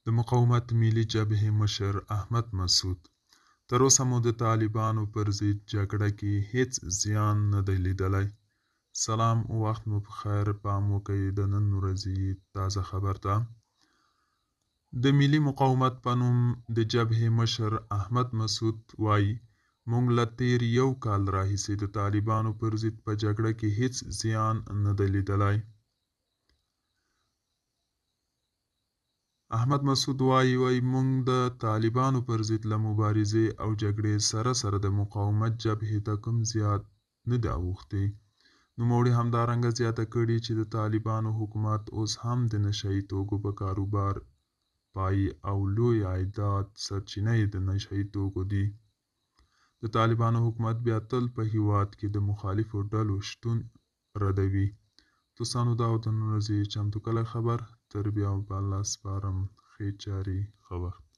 د مقاومت ملي جبهې مشر احمد مسعود: تر اوسه مو د طالبانو پر ضد جګړه کې هیڅ زیان نه دی لیدلی. سلام، وخت مو په خیر. پام وکئ د نن ورځې تازه خبر ته. د ملي مقاومت په نوم د جبهې مشر احمد مسعود وایي موږ له تیر یو کال راهیسې د طالبانو پر ضد په جګړه کې هیڅ زیان نه دی لیدلی. احمد مسعود وایي موږ د طالبانو پر ضد له مبارزې او جګړې سره د مقاومت جبهې ته کوم زیان نه دی اوښتی. نوموړي همدارنګه زیاته کړې چې د طالبانو حکومت اوس هم د نشه یي توکو په کاروبار پایې او لوی عایدات سرچینه یې د نشه یي توکو دي. د طالبانو حکومت بیا تل په هیواد کې د مخالفو ډلو شتون ردوي. دوستانو، دا و د نن ورځې چمتو کلی خبر. تر بیا په الله سپارم. ښې چارې، ښه وخت.